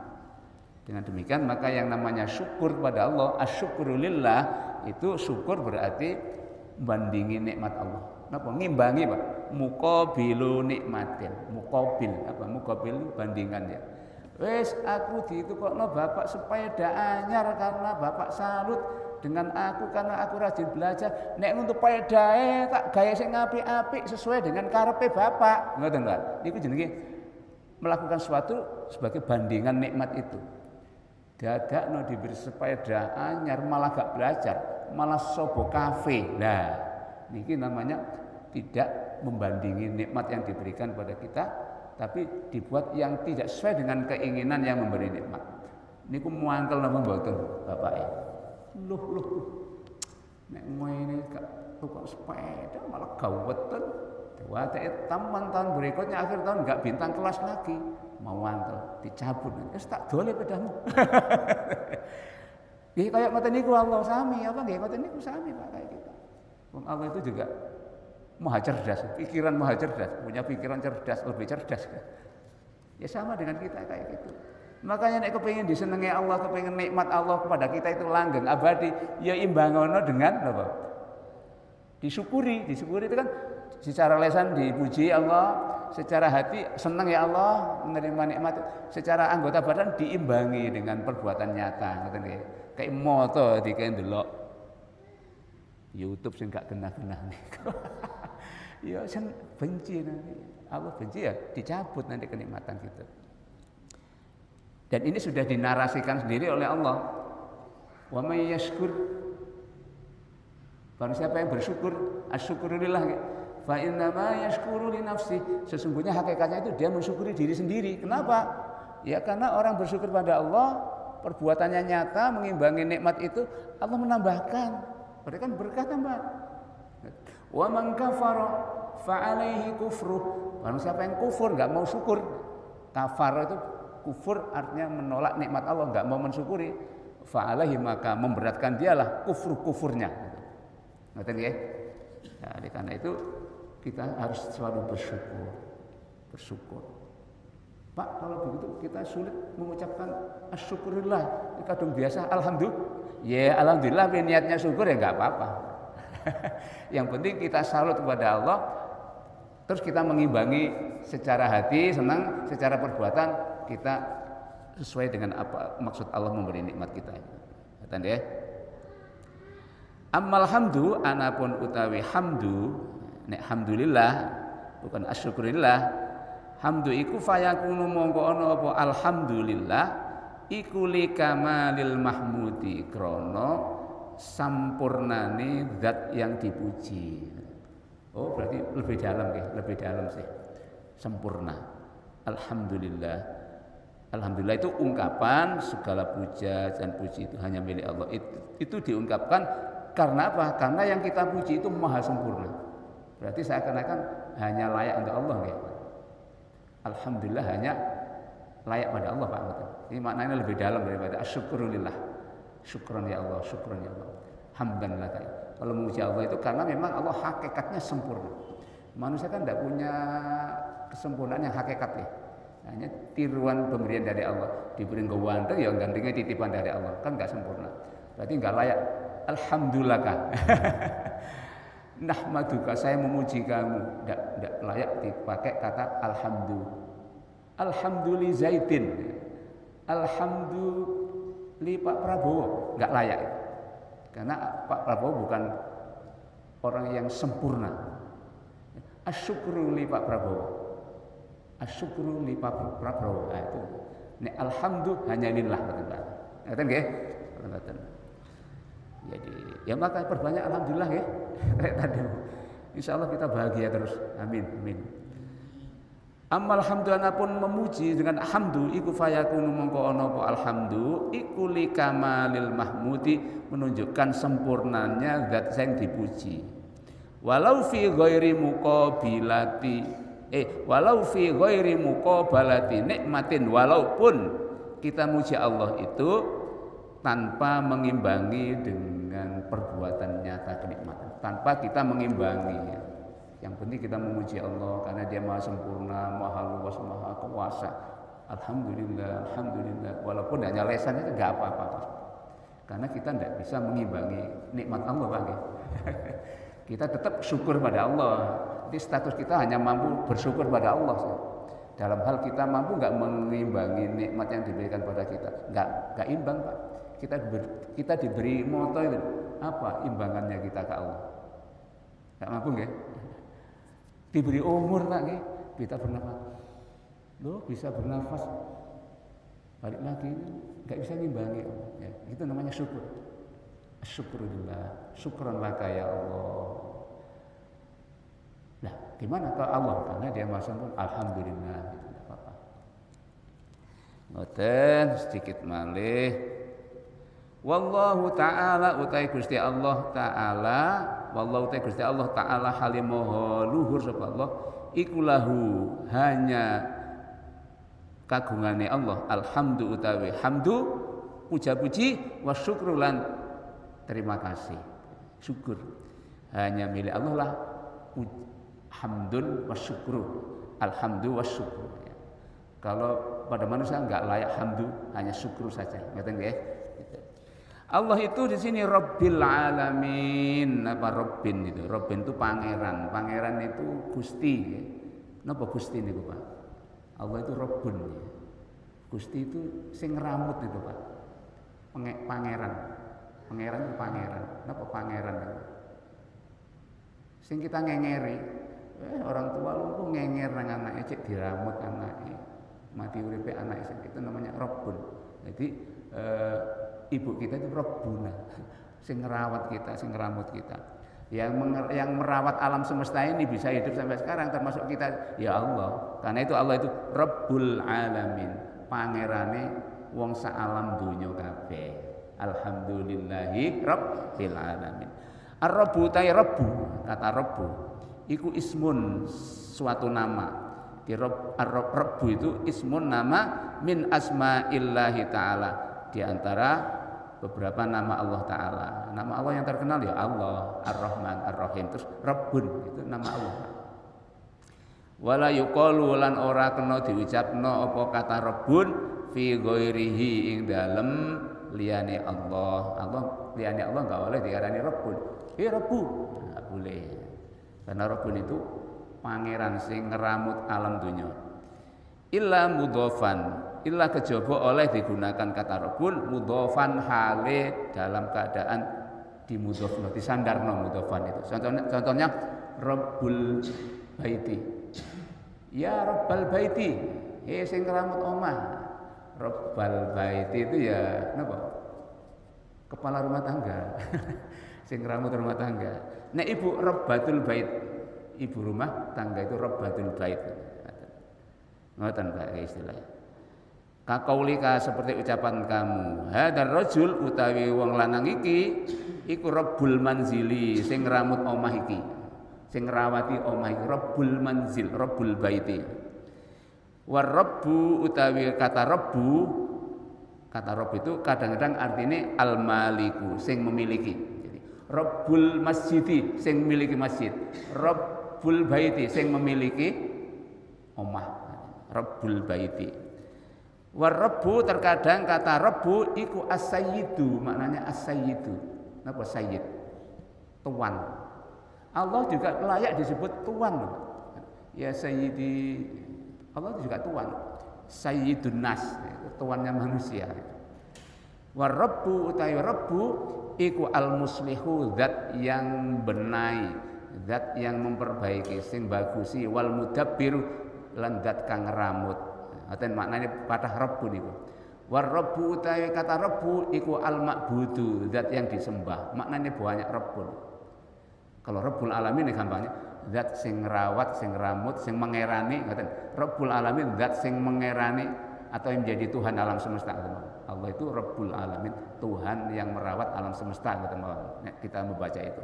Dengan demikian maka yang namanya syukur pada Allah asyukrulillah itu syukur berarti bandingi nikmat Allah. Napa ngimbangi Pak? Muqabilu nikmatin. Muqabil apa? Muqabil bandingan ya. Wes aku ditukokno bapak sepeda anyar karena bapak salut dengan aku karena aku rajin belajar. Nek untuk pedae tak gaya sing apik-apik sesuai dengan karepe bapak. Ngoten Pak. Niku jenenge melakukan sesuatu sebagai bandingan nikmat itu. Dadakno diberi sepeda anyar malah gak belajar, malah sobo kafe. Nah, niki namanya tidak membandingi nikmat yang diberikan pada kita, tapi dibuat yang tidak sesuai dengan keinginan yang memberi nikmat. Niku muangkel napa mboten, Bapak? Loh. Nek ngene gak tukok sepeda malah gaweten. Watake tahun berikutnya akhir tahun enggak bintang kelas lagi, mau angkel dicabut. Wis tak dole pedamu. Nggih kaya ngoten niku Allah sami apa nggih ngoten niku sami Pak kayak gitu. Wong Allah itu juga maha cerdas, pikiran maha cerdas, punya pikiran cerdas, lebih cerdas kan. Ya sama dengan kita kayak gitu. Makanya nek kepengin disenengi Allah, kepengin nikmat Allah kepada kita itu langgeng abadi, ya imbangono dengan apa? Disyukuri itu kan secara lesan dipuji Allah, secara hati senang ya Allah menerima nikmat, secara anggota badan diimbangi dengan perbuatan nyata, ngoten nggih. Kayak moto dikae ndelok YouTube sing gak genah-genah niku. Ya sen benci nanti. Allah benci ya dicabut nanti kenikmatan gitu. Dan ini sudah dinarasikan sendiri oleh Allah. Wa may yashkur, barang siapa yang bersyukur, asyukurulillah, fa inna ma yashkuru li nafsi. Sesungguhnya hakikatnya itu dia mensyukuri diri sendiri. Kenapa? Ya karena orang bersyukur pada Allah, perbuatannya nyata mengimbangi nikmat itu, Allah menambahkan. Berarti kan berkah tambah. Wa man kafara fa alaihi kufruh. Barang siapa yang kufur, enggak mau syukur. Kafar itu kufur artinya menolak nikmat Allah, enggak mau mensyukuri. Fa alaihi maka memberatkan dialah kufurnya. Ngerti nggih? Nah, oleh karena itu kita harus selalu bersyukur. Pak, kalau begitu kita sulit mengucapkan asyukurillah. Kadang biasa alhamdulillah. Ya alhamdulillah niatnya syukur ya enggak apa-apa. Yang penting kita salut kepada Allah. Terus kita mengimbangi secara hati senang, secara perbuatan kita sesuai dengan apa maksud Allah memberi nikmat kita. Ngerti nggih? Ammal hamdu anapun utawi hamdu nek hamdulillah bukan asyukurillah. Hamdu iku fayakunu mongko ana apa alhamdulillah iku li kamalil mahmudi krana sampurnane zat yang dipuji. Oh berarti lebih dalam sih. Sempurna. Alhamdulillah. Alhamdulillah itu ungkapan segala puja dan puji itu hanya milik Allah. Itu diungkapkan karena apa? Karena yang kita puji itu maha sempurna. Berarti seakan-akan hanya layak untuk Allah ya. Alhamdulillah hanya layak pada Allah Pak. Ini maknanya lebih dalam daripada asyukurulillah. Syukron ya Allah, syukron ya Allah. Hamdan laka. Kalau memuji Allah itu karena memang Allah hakikatnya sempurna. Manusia kan tidak punya kesempurnaan yang hakikat ya. Hanya tiruan pemberian dari Allah. Diberi ganteng ya gantengnya titipan dari Allah. Kan enggak sempurna. Berarti enggak layak. Alhamdulillah. Nahmaduka, saya memuji kamu. Enggak layak dipakai kata alhamdulillah. Alhamdulillah Zaidin. Alhamdulillah Pak Prabowo. Enggak layak. Karena Pak Prabowo bukan orang yang sempurna. Asyukru li Pak Prabowo. Asyukru li Pak Prabowo. Nah, itu. Nek alhamdulillah hanya lillah kata. Ngaten nggih? Ngaten. Jadi, ya maka perbanyak alhamdulillah ya. Kayak tadi. Insyaallah kita bahagia terus. Amin. Amin. Amal hamdulillah pun memuji dengan hamdu iku fayakunu mongko ana apa alhamdu iku li kamalil mahmudi menunjukkan sempurnanya zat yang dipuji. Walau fi ghairi muqabilati walau fi ghairi muqabalati nikmatin, walaupun kita muji Allah itu tanpa mengimbangi dengan perbuatan nyata kenikmatan, tanpa kita mengimbangi. Yang penting kita memuji Allah karena Dia Maha Sempurna, Maha Luas, Maha Kuasa. Alhamdulillah, alhamdulillah. Walaupun hanya lesan itu enggak apa-apa. Karena kita tidak bisa mengimbangi nikmat Allah, Pak. Kita tetap syukur pada Allah. Jadi status kita hanya mampu bersyukur pada Allah. Dalam hal kita mampu enggak mengimbangi nikmat yang diberikan pada kita. Enggak imbang, Pak. Kita diberi moto itu. Apa imbangannya kita ke Allah? Enggak mampu nggih? Diberi umur Pak nggih, kita bernafas. Loh, bisa bernafas. Balik lagi enggak bisa ngimbangi. Ya, itu namanya syukur. Syukurillah, syukran laka ya Allah. Nah, gimana ke Allah? Karena Dia Maha Sempurna. Alhamdulillah, gitu enggak apa-apa. Ngoten sedikit malih. Wallahu ta'ala utai Gusti Allah ta'ala, wallahu utai Gusti Allah ta'ala halimaha luhur sapa Allah iku lahu hanya kagungane Allah alhamdu utawi hamdu puja-puji wa syukru lan terima kasih syukur hanya milik Allah lah hamdun wa syukru alhamdu wa syukru. Kalau pada manusia enggak layak hamdu, hanya syukur saja. Ngerti nggih? Allah itu di sini Rabbil Alamin. Apa Rabbin itu? Rabbin itu pangeran. Pangeran itu Gusti. Napa Gusti niku, Pak? Allah itu Rabbun. Gusti itu sing ngeramut itu, Pak. Pangeran. Pangeran itu pangeran. Napa pangeran itu? Sing kita ngengeri. Orang tua lu ngenger nang anake cek diramut anake. Mati uripe anake itu namanya Rabbun. Jadi ibu kita itu Rabbuna, sing ngerawat kita, sing ngeramut kita, yang merawat alam semesta ini bisa hidup sampai sekarang, termasuk kita, ya Allah. Karena itu Allah itu Rabbul Alamin, pangerane wong sak alam dunya kabeh. Alhamdulillahi Rabbil Alamin. Ar-Rabbu ta Rabbu, kata Rabbu iku ismun suatu nama. Ar-Rabbu itu ismun nama min asma'illahi ta'ala, di antara beberapa nama Allah Ta'ala. Nama Allah yang terkenal ya Allah, Ar-Rahman, Ar-Rahim. Terus Rabbun, itu nama Allah. Wala yuqalu lan ora kena diucapno apa kata Rabbun fi ghairihi ing dalem liyane Allah. Allah liyane Allah enggak boleh diarani Rabbun. Rabbu, enggak boleh. Karena Rabbun itu pangeran sing ngeramut alam dunya. Illa mudhofan, illa kejaba oleh digunakan kata Rabbun mudhofan hale dalam keadaan dimudhofno, disandarno mudhofan itu. Contohnya Rabbul Baiti. Ya Rabbal Baiti, sing ngramut omah. Rabbal Baiti itu ya napa? Kepala rumah tangga. Sing ngramut rumah tangga. Nek ibu Rabbatul Bait, ibu rumah tangga itu Rabbatul Bait. Ngoten Pak istilahnya. Kakaulika seperti ucapan kamu. Hadar rajul utawi wong lanang iki iku Rabbul Manzili, sing ngramut omah iki. Sing ngrawati omah iki Rabbul Manzil, Rabbul Baiti. Warabbu utawi kata Rabb itu kadang-kadang artinya al-maliku sing memiliki. Jadi Rabbul masjidi sing memiliki masjid, Rabbul baiti sing memiliki omah. Rabbul baiti. Warabbu terkadang kata Rabbu iku as-sayyidu, maknanya as-sayyidu. Napa sayyid? Tuan. Allah juga layak disebut tuan. Ya sayyidi, Allah juga tuan. Sayyidun nas, tuannya manusia. Warabbu utawi Rabbu iku al-muslihu, zat yang benahi, zat yang memperbaiki, sing bagusi, wal mudabbir lan zat kang ngramut. Aten maknane patah Rabbu niku. Warabbu utawi kata Rabbu iku al-ma'budu, zat yang disembah. Maknane banyak Rabbu. Kalau Rabbul alamin gampangnya zat sing ngrawat, sing ngramut, sing mengerani, ngoten. Rabbul alamin zat sing mengerani atau yang menjadi Tuhan alam semesta. Allah itu Rabbul alamin, Tuhan yang merawat alam semesta, ngoten mawon. Kita membaca itu.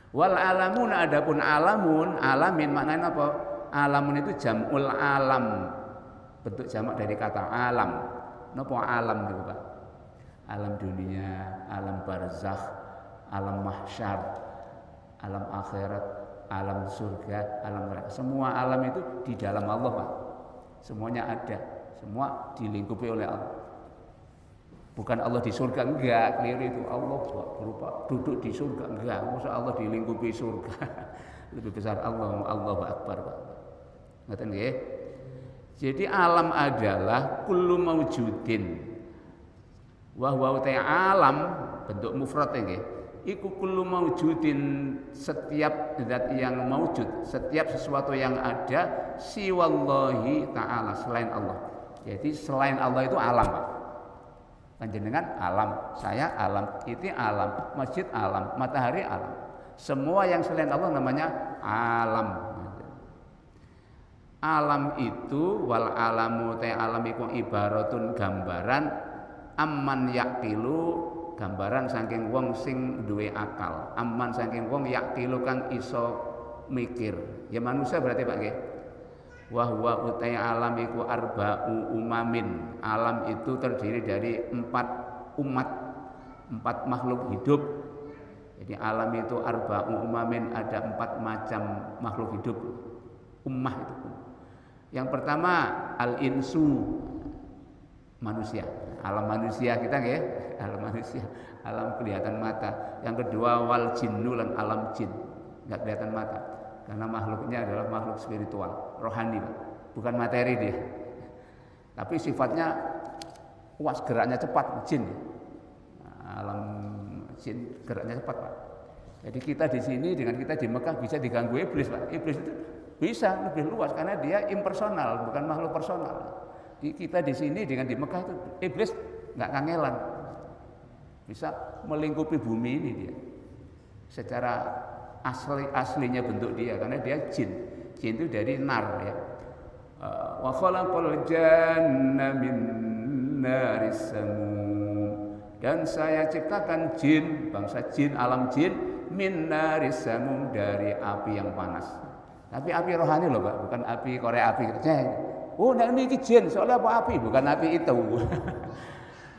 Wal alamun, adapun alamun, alamin maknanya apa? Alamun itu jam'ul alam. Bentuk jamak dari kata alam. Napa alam niku, Pak? Alam dunia, alam barzakh, alam mahsyar, alam akhirat, alam surga, alam neraka. Semua alam itu di dalam Allah, Pak. Semuanya ada, semua dilingkupi oleh Allah. Bukan Allah di surga, enggak, keliru itu. Allah berupa duduk di surga, enggak. Masa Allah dilingkupi surga. Lebih besar Allah, Allahu Akbar, Pak. Ngoten nggih. Jadi alam adalah kullu maujudin. Wa huwa alam bentuk mufrad nggih. Iku kullu maujudin, setiap zat yang maujud, setiap sesuatu yang ada siwallahi ta'ala, selain Allah. Jadi selain Allah itu alam, Pak. Panjenengan alam, saya alam, itu alam, masjid alam, matahari alam. Semua yang selain Allah namanya alam. Alam itu wal alamu te alam iku ibaratun gambaran amman yaqilu, gambaran saking wong sing duwe akal, amman saking wong yaqilu kang iso mikir. Ya manusia berarti Pak nggih. Wa huwa utai alam iku arba'u umamin. Alam itu terdiri dari 4 umat, 4 makhluk hidup. Jadi alam itu arba'u umamin, ada 4 macam makhluk hidup. Ummah itu. Yang pertama al-insu, manusia. Alam manusia kita nggih, alam manusia, alam kelihatan mata. Yang kedua wal jinnu, lan alam jin, enggak kelihatan mata. Karena makhluknya adalah makhluk spiritual, rohani, Pak. Bukan materi dia. Tapi sifatnya kuat, geraknya cepat, jin. Alam jin geraknya cepat, Pak. Jadi kita di sini dengan kita di Mekah bisa diganggu iblis, Pak. Iblis itu bisa lebih luas karena dia impersonal, bukan makhluk personal. Kita di sini dengan di Mekah itu iblis nggak kangelan, bisa melingkupi bumi ini dia. Secara aslinya bentuk dia, karena dia jin. Jin itu dari nar ya. Wa khalaqal janna min naris samum. Dan saya ciptakan jin, bangsa jin, alam jin min naris samum, dari api yang panas. Tapi api rohani loh, Pak, bukan api korek api. Oh, nah ini jin, soalnya apa api? Bukan api itu.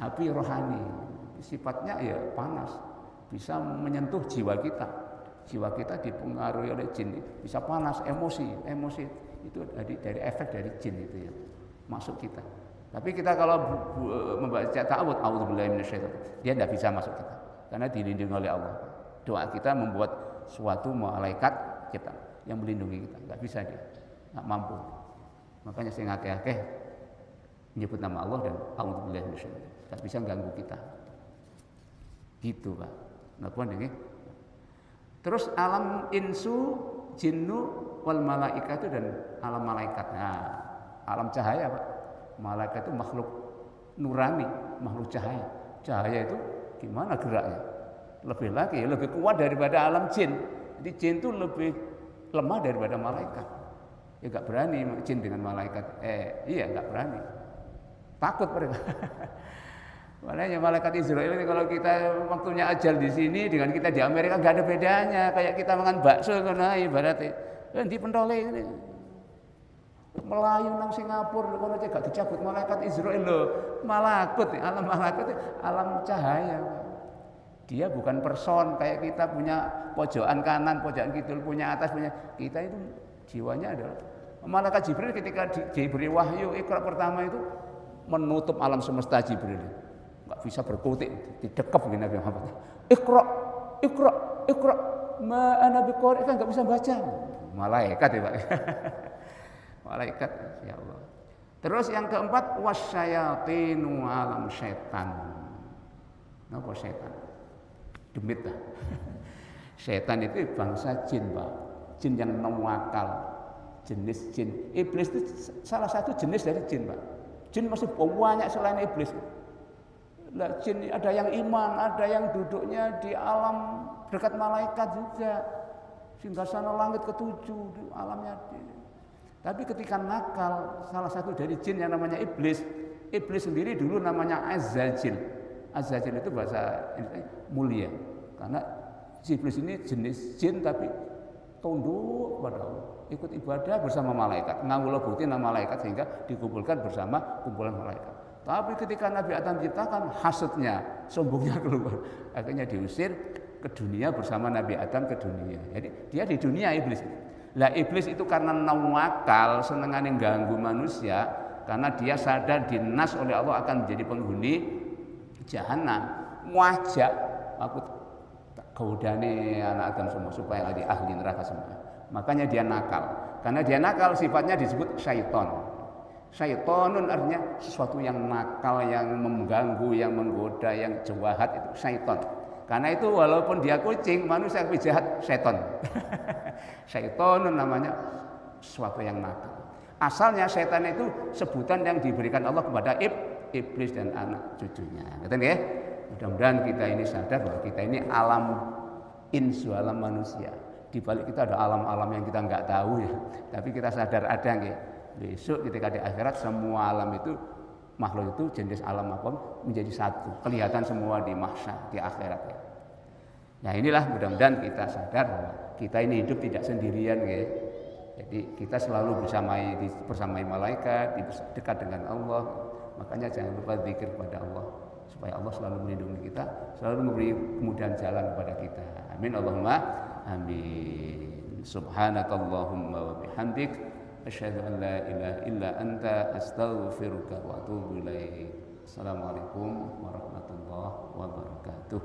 Api rohani. Sifatnya ya panas, bisa menyentuh jiwa kita. Jiwa kita dipengaruhi oleh jin, bisa panas, emosi itu dari efek dari jin itu ya, masuk kita. Tapi kita kalau membaca ta'awudz, a'udzubillahi minasyaitonir, dia tidak bisa masuk kita karena dilindungi oleh Allah. Doa kita membuat suatu malaikat kita yang melindungi kita, nggak bisa dia, nggak mampu. Makanya saya ngakeh-ngakeh menyebut nama Allah dan a'udzubillahi minasyaitonir, nggak bisa ganggu kita. Gitu, Pak. Napa nggih? Terus alam insu, jinnu, wal malaikatu, dan alam malaikat. Nah, alam cahaya, Pak. Malaikat itu makhluk nurani, makhluk cahaya. Cahaya itu gimana geraknya? Lebih kuat daripada alam jin. Jadi jin itu lebih lemah daripada malaikat. Ya enggak berani jin dengan malaikat. Iya enggak berani. Takut mereka. Makanya malaikat Israel ini kalau kita waktunya ajal di sini dengan kita di Amerika enggak ada bedanya. Kayak kita makan bakso karena ibaratnya di pentole ini. Melayu nang Singapura kono gak dicabut malaikat Israel lho. Malakut, alam malakut alam cahaya. Dia bukan person kayak kita punya pojokan kanan, pojokan kidul, punya atas, punya. Kita itu jiwanya adalah malaikat Jibril ketika diberi wahyu Iqra pertama itu menutup alam semesta Jibril. Enggak bisa berkutik, didekap gini Nabi Muhammad. Iqra, Iqra, Iqra. Ma ana biqari kan enggak bisa baca. Malaikat ya, Pak. Malaikat ya Allah. Terus yang keempat wasyayatinu alam setan. Napa setan? Demit dah. Setan itu bangsa jin, Pak. Jin yang nawakal. Jenis jin. Iblis itu salah satu jenis dari jin, Pak. Jin masih banyak selain iblis. Lah jin ada yang iman, ada yang duduknya di alam dekat malaikat juga. Singgasana langit ketujuh di alamnya. Tapi ketika nakal, salah satu dari jin yang namanya iblis. Iblis sendiri dulu namanya Azzajil. Azzajil itu bahasa mulia. Karena iblis ini jenis jin tapi tunduk kepada Allah, ikut ibadah bersama malaikat, ngawulabuti nama malaikat sehingga dikumpulkan bersama kumpulan malaikat. Tapi ketika Nabi Adam diciptakan, hasadnya, sombongnya keluar, akhirnya diusir ke dunia bersama Nabi Adam ke dunia. Jadi dia di dunia iblis. Lah iblis itu karena nawakal, senengane ganggu manusia, karena dia sadar dinas oleh Allah akan menjadi penghuni jahanam. Wajak aku gaudane anak Adam semua supaya jadi ahli neraka semua. Makanya dia nakal. Karena dia nakal sifatnya disebut syaiton. Syaitonun artinya sesuatu yang nakal, yang mengganggu, yang menggoda, yang jahat itu syaiton. Karena itu walaupun dia kucing, manusia yang jahat syaiton. Syaitonun namanya sesuatu yang nakal. Asalnya syaitan itu sebutan yang diberikan Allah kepada iblis dan anak cucunya. Ngerti nggih? Mudah-mudahan kita ini sadar bahwa kita ini alam insu, alam manusia. Di balik kita ada alam-alam yang kita nggak tahu ya. Tapi kita sadar ada nggih. Besok ketika di akhirat semua alam itu, makhluk itu jenis alam apa menjadi satu. Kelihatan semua di mahsyar, di akhirat ya. Nah inilah mudah-mudahan kita sadar bahwa kita ini hidup tidak sendirian nggih. Jadi kita selalu bersamai malaikat, dekat dengan Allah. Makanya jangan lupa zikir kepada Allah. Supaya Allah selalu melindungi kita, selalu memberi kemudahan jalan kepada kita. Amin Allahumma amin. Subhanakallahumma wa bihamdik asyhadu an la ilaha illa anta astaghfiruka wa atubu ilaik. Assalamualaikum warahmatullahi wabarakatuh.